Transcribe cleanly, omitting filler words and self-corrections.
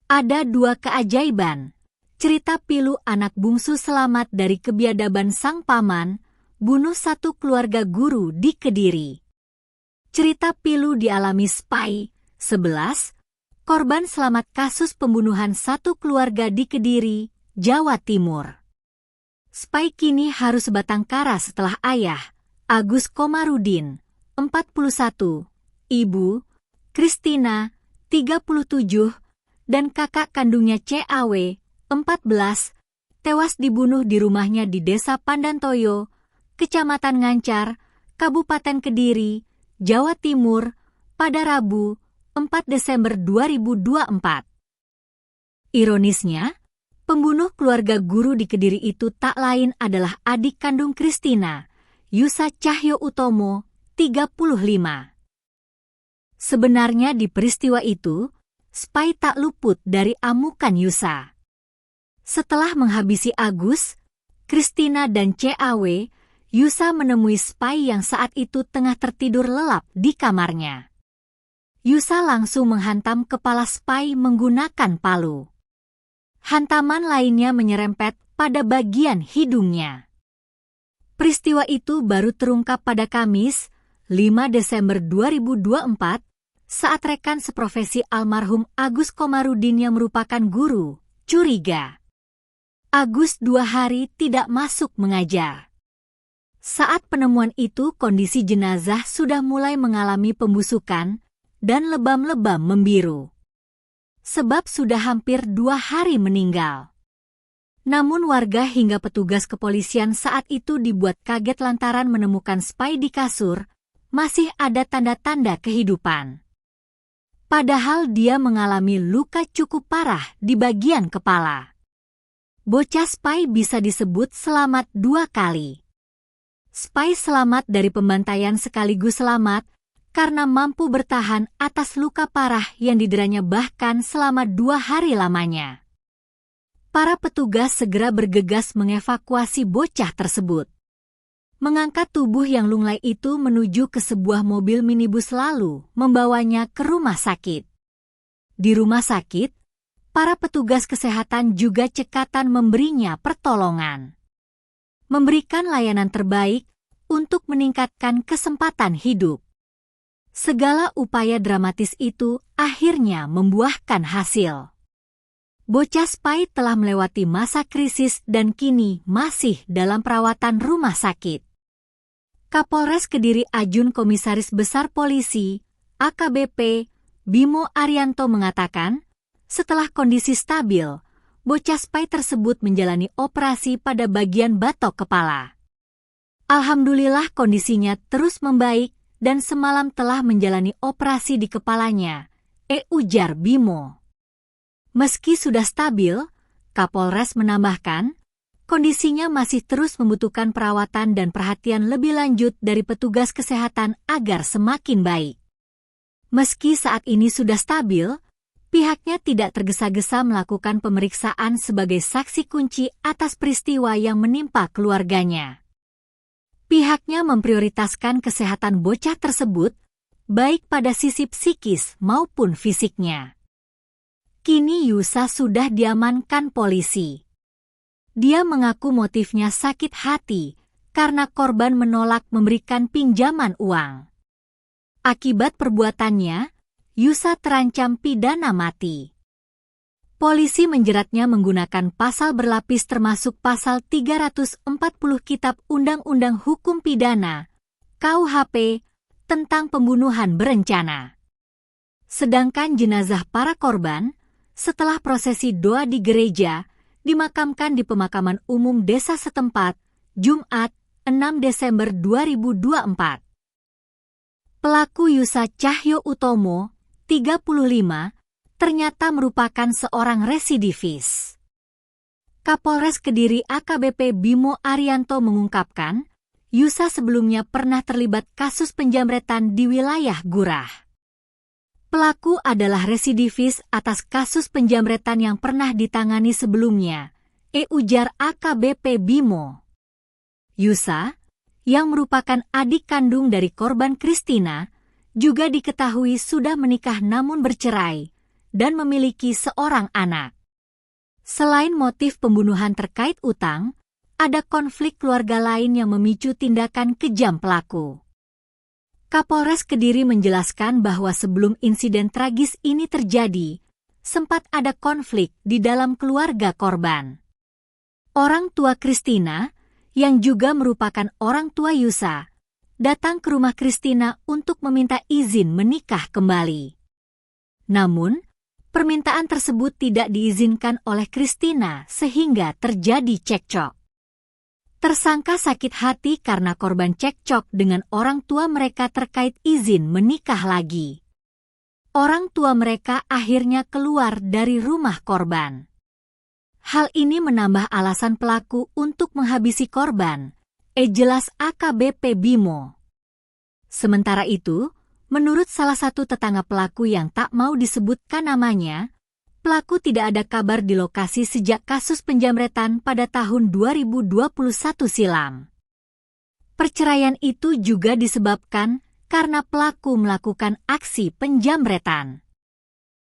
Ada dua keajaiban. Cerita pilu anak bungsu selamat dari kebiadaban sang paman, bunuh satu keluarga guru di Kediri. Cerita pilu dialami Spy 11, korban selamat kasus pembunuhan satu keluarga di Kediri, Jawa Timur. Spy kini harus batang kara setelah ayah, Agus Komarudin, 41, ibu, Kristina, 37, dan kakak kandungnya CAW, 14, tewas dibunuh di rumahnya di Desa Pandantoyo, Kecamatan Ngancar, Kabupaten Kediri, Jawa Timur, pada Rabu, 4 Desember 2024. Ironisnya, pembunuh keluarga guru di Kediri itu tak lain adalah adik kandung Kristina, Yusa Cahyo Utomo, 35. Sebenarnya di peristiwa itu, Spy tak luput dari amukan Yusa. Setelah menghabisi Agus, Kristina dan CAW, Yusa menemui Spy yang saat itu tengah tertidur lelap di kamarnya. Yusa langsung menghantam kepala Spy menggunakan palu. Hantaman lainnya menyerempet pada bagian hidungnya. Peristiwa itu baru terungkap pada Kamis, 5 Desember 2024, saat rekan seprofesi almarhum Agus Komarudin yang merupakan guru, curiga. Agus 2 hari tidak masuk mengajar. Saat penemuan itu kondisi jenazah sudah mulai mengalami pembusukan dan lebam-lebam membiru. Sebab sudah hampir 2 hari meninggal. Namun warga hingga petugas kepolisian saat itu dibuat kaget lantaran menemukan Spy di kasur, masih ada tanda-tanda kehidupan. Padahal dia mengalami luka cukup parah di bagian kepala. Bocah Spy bisa disebut selamat 2 kali. Spy selamat dari pembantaian sekaligus selamat karena mampu bertahan atas luka parah yang dideranya bahkan selama 2 hari lamanya. Para petugas segera bergegas mengevakuasi bocah tersebut. Mengangkat tubuh yang lunglai itu menuju ke sebuah mobil minibus lalu membawanya ke rumah sakit. Di rumah sakit, para petugas kesehatan juga cekatan memberinya pertolongan. Memberikan layanan terbaik untuk meningkatkan kesempatan hidup. Segala upaya dramatis itu akhirnya membuahkan hasil. Bocah Spy telah melewati masa krisis dan kini masih dalam perawatan rumah sakit. Kapolres Kediri Ajun Komisaris Besar Polisi, AKBP, Bimo Arianto mengatakan, setelah kondisi stabil, bocah Spy tersebut menjalani operasi pada bagian batok kepala. Alhamdulillah kondisinya terus membaik dan semalam telah menjalani operasi di kepalanya, ujar Bimo. Meski sudah stabil, Kapolres menambahkan, kondisinya masih terus membutuhkan perawatan dan perhatian lebih lanjut dari petugas kesehatan agar semakin baik. Meski saat ini sudah stabil, pihaknya tidak tergesa-gesa melakukan pemeriksaan sebagai saksi kunci atas peristiwa yang menimpa keluarganya. Pihaknya memprioritaskan kesehatan bocah tersebut, baik pada sisi psikis maupun fisiknya. Kini Yusa sudah diamankan polisi. Dia mengaku motifnya sakit hati karena korban menolak memberikan pinjaman uang. Akibat perbuatannya, Yusa terancam pidana mati. Polisi menjeratnya menggunakan pasal berlapis termasuk pasal 340 Kitab Undang-Undang Hukum Pidana, KUHP, tentang pembunuhan berencana. Sedangkan jenazah para korban, setelah prosesi doa di gereja, dimakamkan di pemakaman umum desa setempat, Jumat, 6 Desember 2024. Pelaku Yusa Cahyo Utomo, 35, ternyata merupakan seorang residivis. Kapolres Kediri AKBP Bimo Arianto mengungkapkan, Yusa sebelumnya pernah terlibat kasus penjamretan di wilayah Gurah. Pelaku adalah residivis atas kasus penjamretan yang pernah ditangani sebelumnya, ujar AKBP Bimo. Yusa, yang merupakan adik kandung dari korban Kristina, juga diketahui sudah menikah namun bercerai, dan memiliki seorang anak. Selain motif pembunuhan terkait utang, ada konflik keluarga lain yang memicu tindakan kejam pelaku. Kapolres Kediri menjelaskan bahwa sebelum insiden tragis ini terjadi, sempat ada konflik di dalam keluarga korban. Orang tua Kristina, yang juga merupakan orang tua Yusa, datang ke rumah Kristina untuk meminta izin menikah kembali. Namun, permintaan tersebut tidak diizinkan oleh Kristina sehingga terjadi cekcok. Tersangka sakit hati karena korban cekcok dengan orang tua mereka terkait izin menikah lagi. Orang tua mereka akhirnya keluar dari rumah korban. Hal ini menambah alasan pelaku untuk menghabisi korban, jelas AKBP Bimo. Sementara itu, menurut salah satu tetangga pelaku yang tak mau disebutkan namanya, pelaku tidak ada kabar di lokasi sejak kasus penjamretan pada tahun 2021 silam. Perceraian itu juga disebabkan karena pelaku melakukan aksi penjamretan.